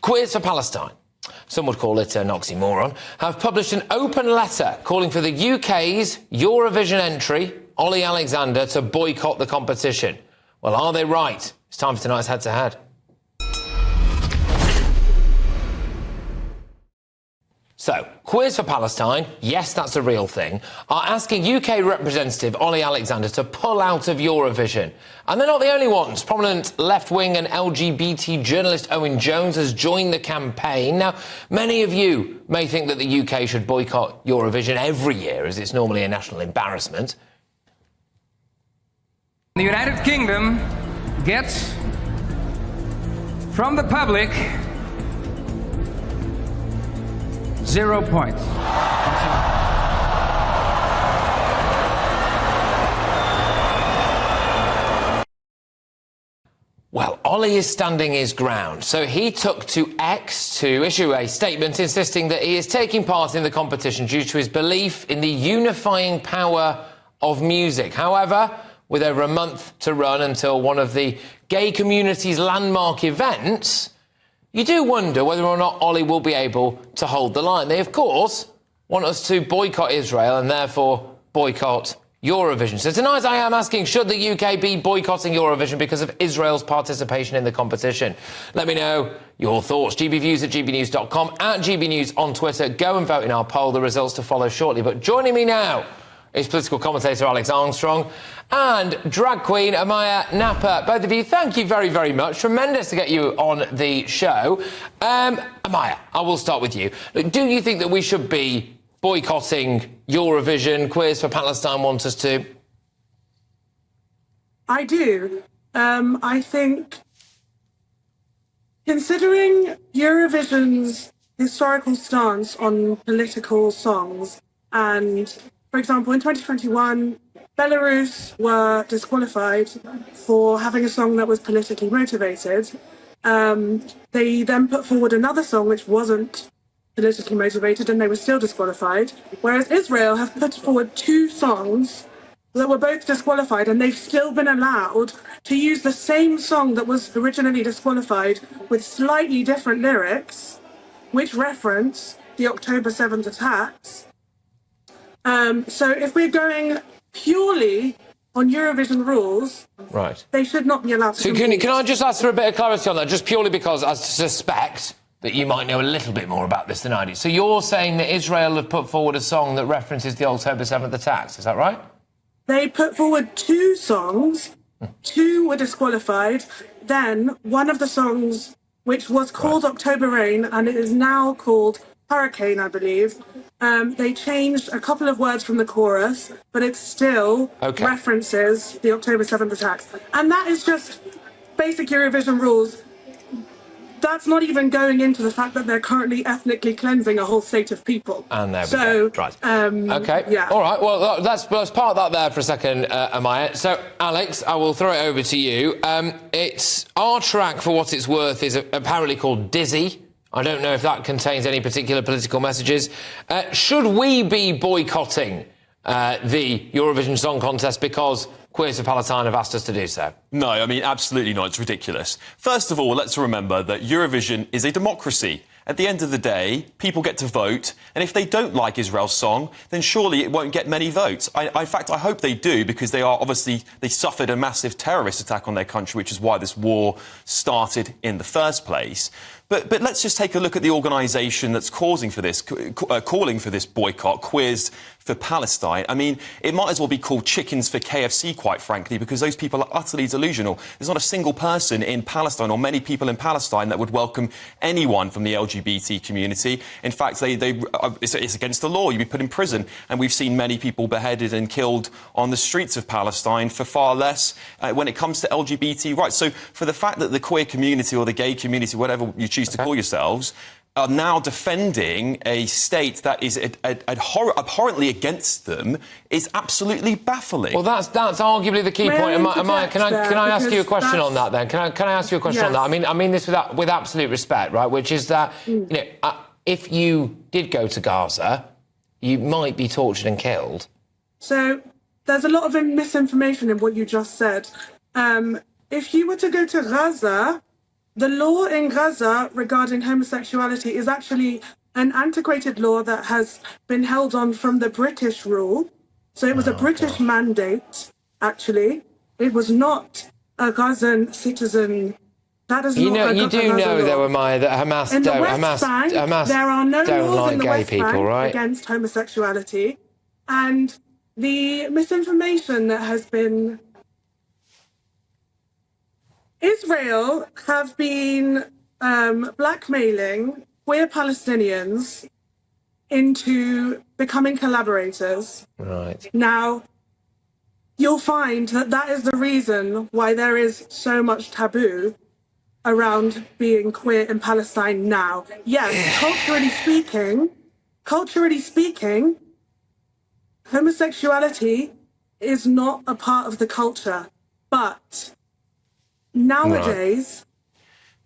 Queers for Palestine, some would call it an oxymoron, have published an open letter calling for the UK's Eurovision entry, Ollie Alexander, to boycott the competition. Well, are they right? It's time for tonight's head-to-head. So, Queers for Palestine, yes, that's a real thing, are asking UK Representative Ollie Alexander to pull out of Eurovision. And they're not the only ones. Prominent left-wing and LGBT journalist Owen Jones has joined the campaign. Now, many of you may think that the UK should boycott Eurovision every year, as it's normally a national embarrassment. The United Kingdom gets from the public 0 points. Well, Ollie is standing his ground, so he took to X to issue a statement insisting that he is taking part in the competition due to his belief in the unifying power of music. However, with over a month to run until one of the gay community's landmark events, you do wonder whether or not Ollie will be able to hold the line. They, of course, want us to boycott Israel and therefore boycott Eurovision. So tonight I am asking, should the UK be boycotting Eurovision because of Israel's participation in the competition? Let me know your thoughts. GBViews at gbnews.com, at GBnews on Twitter. Go and vote in our poll. The results to follow shortly. But joining me now is political commentator Alex Armstrong and drag queen Amaya Nappa. Both of you, thank you very, very much. Tremendous to get you on the show. Amaya, I will start with you. Do you think that we should be boycotting Eurovision? Queers for Palestine want us to? I do. I think, considering Eurovision's historical stance on political songs, and, for example, in 2021, Belarus were disqualified for having a song that was politically motivated. They then put forward another song which wasn't politically motivated and they were still disqualified, whereas Israel have put forward two songs that were both disqualified and they've still been allowed to use the same song that was originally disqualified with slightly different lyrics, which reference the October 7th attacks. So if we're going purely on Eurovision rules, right, they should not be allowed to. So can I just ask for a bit of clarity on that, just purely because I suspect that you might know a little bit more about this than I do. So you're saying that Israel have put forward a song that references the October 7th attacks, is that right? They put forward two songs, two were disqualified, then one of the songs, which was called October Rain, and it is now called Hurricane, I believe, they changed a couple of words from the chorus, but it still references the October 7th attacks. And that is just basic Eurovision rules. That's not even going into the fact that they're currently ethnically cleansing a whole state of people. And there we go. Right. OK. Yeah. All right. Well, let's park that there for a second, Amaya. So, Alex, I will throw it over to you. It's our track, for what it's worth, is apparently called Dizzy. I don't know if that contains any particular political messages. Should we be boycotting the Eurovision Song Contest because Queers for Palestine have asked us to do so? No, I mean, absolutely not. It's ridiculous. First of all, let's remember that Eurovision is a democracy. At the end of the day, people get to vote, and if they don't like Israel's song, then surely it won't get many votes. In fact, I hope they do, because they suffered a massive terrorist attack on their country, which is why this war started in the first place. But let's just take a look at the organisation that's calling for this boycott, Queers for Palestine. I mean, it might as well be called Chickens for KFC, quite frankly, because those people are utterly delusional. There's not a single person in Palestine, or many people in Palestine, that would welcome anyone from the LGBT community. In fact, it's against the law. You'd be put in prison. And we've seen many people beheaded and killed on the streets of Palestine for far less when it comes to LGBT rights. So for the fact that the queer community or the gay community, whatever you choose to call yourselves, are now defending a state that is abhorrently against them is absolutely baffling. Well, that's arguably the key point. Amaya, can I ask you a question on that then? Can I ask you a question on that? I mean this with absolute respect, right? Which is that if you did go to Gaza, you might be tortured and killed. So there's a lot of misinformation in what you just said. If you were to go to Gaza, The law in Gaza regarding homosexuality is actually an antiquated law that has been held on from the British rule. So it was a British mandate, actually. It was not a Gazan citizen. That is You not know, a you do Gaza know, law. though, Amaya, that Hamas In the don't. West Bank, there are no don't laws like in the gay West people, Bank right? against homosexuality. And the misinformation that has been... Israel have been blackmailing queer Palestinians into becoming collaborators. Right. Now, you'll find that that is the reason why there is so much taboo around being queer in Palestine now. Yes, culturally speaking, homosexuality is not a part of the culture. But nowadays,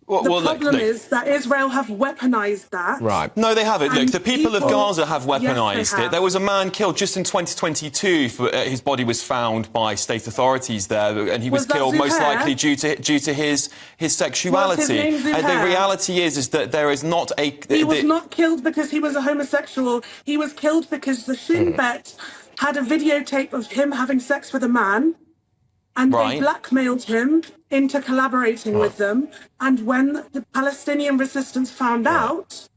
the problem is that Israel have weaponized that. Right. No, they haven't. Look, And the people of Gaza have weaponised Yes, they it. have. There was a man killed just in 2022. His body was found by state authorities there, and he was Was that killed most Zuhair? likely due to his sexuality. name And the Zuhair? reality is that there is not a. He was not killed because he was a homosexual. He was killed because the Shin Bet had a videotape of him having sex with a man, and Right. they blackmailed him into collaborating with them. And when the Palestinian resistance found out,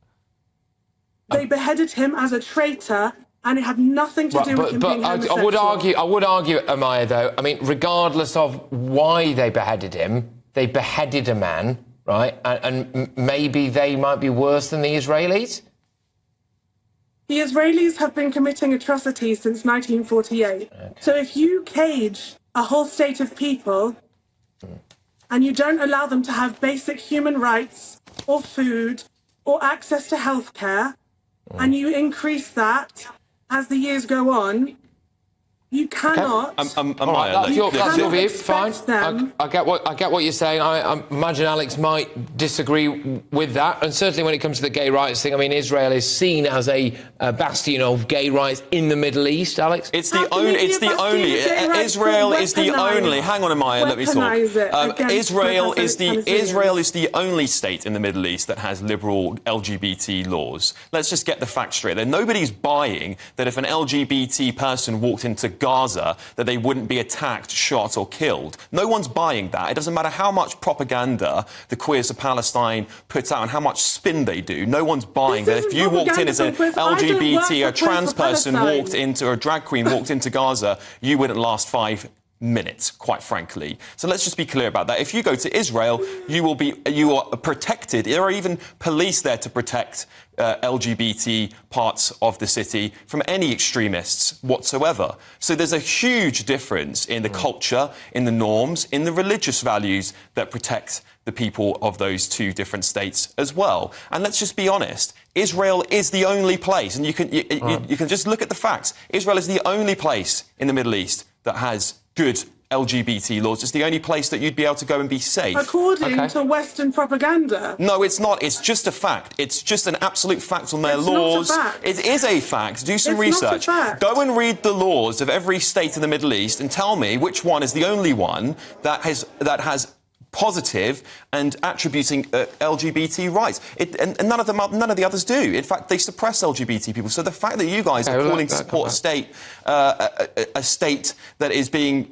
they beheaded him as a traitor, and it had nothing to do with him being homosexual. I would argue, Amaya, though, I mean, regardless of why they beheaded him, they beheaded a man, right? And maybe they might be worse than the Israelis? The Israelis have been committing atrocities since 1948. So if you cage a whole state of people and you don't allow them to have basic human rights or food or access to healthcare, and you increase that as the years go on, you cannot. Amaya, That's your cannot view. expect Fine. them- I get what you're saying. I imagine Alex might disagree with that, and certainly when it comes to the gay rights thing, I mean, Israel is seen as a bastion of gay rights in the Middle East. Alex, It's the only. Israel is the only. Hang on, Amaya. Let me talk. Israel is the only state in the Middle East that has liberal LGBT laws. Let's just get the facts straight. There, nobody's buying that if an LGBT person walked into Gaza, that they wouldn't be attacked, shot, or killed. No one's buying that. It doesn't matter how much propaganda the Queers of Palestine put out and how much spin they do. No one's buying that if you walked in as an LGBT, a trans person walked into, or a drag queen walked into Gaza, you wouldn't last 5 minutes, quite frankly. So let's just be clear about that. If you go to Israel, you are protected. There are even police there to protect LGBT parts of the city from any extremists whatsoever. So there's a huge difference in the culture, in the norms, in the religious values that protect the people of those two different states as well. And let's just be honest, Israel is the only place, and you can just look at the facts. Israel is the only place in the Middle East that has good LGBT laws. It's the only place that you'd be able to go and be safe. According to Western propaganda. No, it's not. It's just a fact. It's just an absolute fact on their laws. Not a fact. It is a fact. Do some research. Not a fact. Go and read the laws of every state in the Middle East and tell me which one is the only one that has positive and attributing LGBT rights. And none of the others do. In fact, they suppress LGBT people. So the fact that you guys are calling to support a state that is being,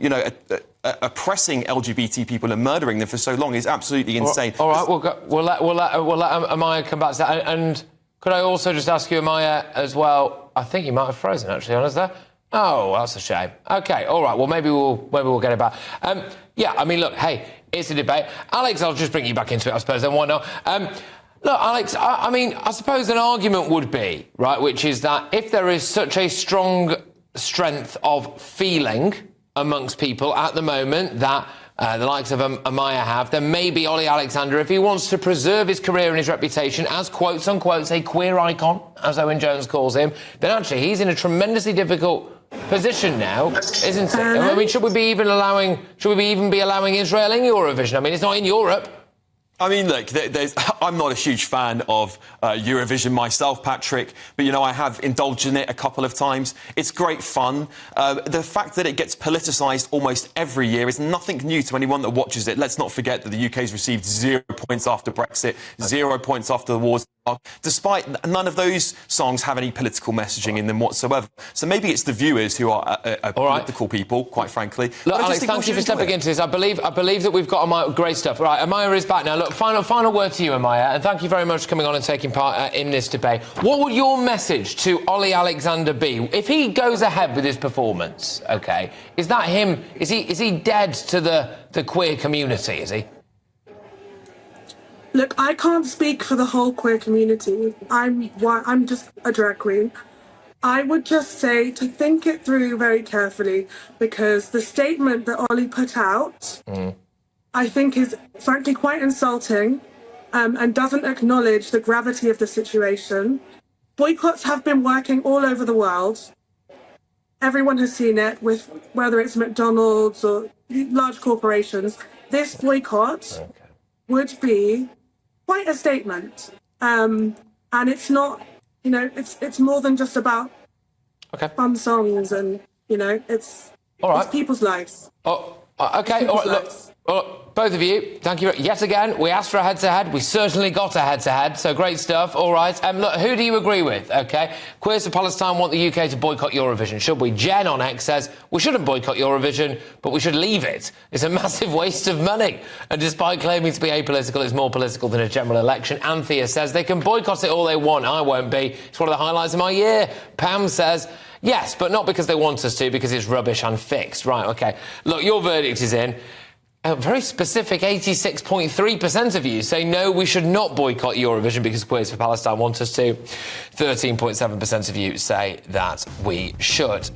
oppressing LGBT people and murdering them for so long is absolutely insane. All right, we'll let Amaya come back to that. And could I also just ask you, Amaya, as well? I think you might have frozen actually on us there. Oh, that's a shame. Okay, all right. Well, maybe we'll get it back. Yeah, I mean, look, hey, it's a debate. Alex, I'll just bring you back into it, I suppose. Then why not? Look, Alex, I mean, I suppose an argument would be, right, which is that if there is such a strong strength of feeling amongst people at the moment that the likes of Amaya have, then maybe Ollie Alexander, if he wants to preserve his career and his reputation as, quotes unquote, a queer icon, as Owen Jones calls him, then actually he's in a tremendously difficult position now, isn't it? I mean, should we even be allowing Israel in Eurovision? I mean, it's not in Europe. I mean, look, I'm not a huge fan of Eurovision myself, Patrick, but, I have indulged in it a couple of times. It's great fun. The fact that it gets politicised almost every year is nothing new to anyone that watches it. Let's not forget that the UK's received 0 points after Brexit, 0 points after the wars. Despite none of those songs have any political messaging in them whatsoever. So maybe it's the viewers who are political people, quite frankly. Look, Alex, thank you for stepping into this. I believe that we've got Amaya, great stuff. Right, Amaya is back now. Look, final word to you, Amaya, and thank you very much for coming on and taking part in this debate. What would your message to Ollie Alexander be if he goes ahead with his performance? Okay, is that him? Is he dead to the queer community? Is he? Look, I can't speak for the whole queer community. I'm just a drag queen. I would just say to think it through very carefully, because the statement that Ollie put out, I think is frankly quite insulting, and doesn't acknowledge the gravity of the situation. Boycotts have been working all over the world. Everyone has seen it, with whether it's McDonald's or large corporations. This boycott would be quite a statement, and it's not, it's more than just about fun songs, and it's people's lives. Okay. All right. Look, both of you, thank you yet again. We asked for a head-to-head. We certainly got a head-to-head. So great stuff. All right. Look, who do you agree with? Okay. Queers for Palestine want the UK to boycott Eurovision. Should we? Jen on X says we shouldn't boycott Eurovision, but we should leave it. It's a massive waste of money. And despite claiming to be apolitical, it's more political than a general election. Anthea says they can boycott it all they want. I won't be. It's one of the highlights of my year. Pam says yes, but not because they want us to, because it's rubbish and fixed. Right. Okay. Look, your verdict is in. A very specific 86.3% of you say no, we should not boycott Eurovision because Queers for Palestine want us to. 13.7% of you say that we should.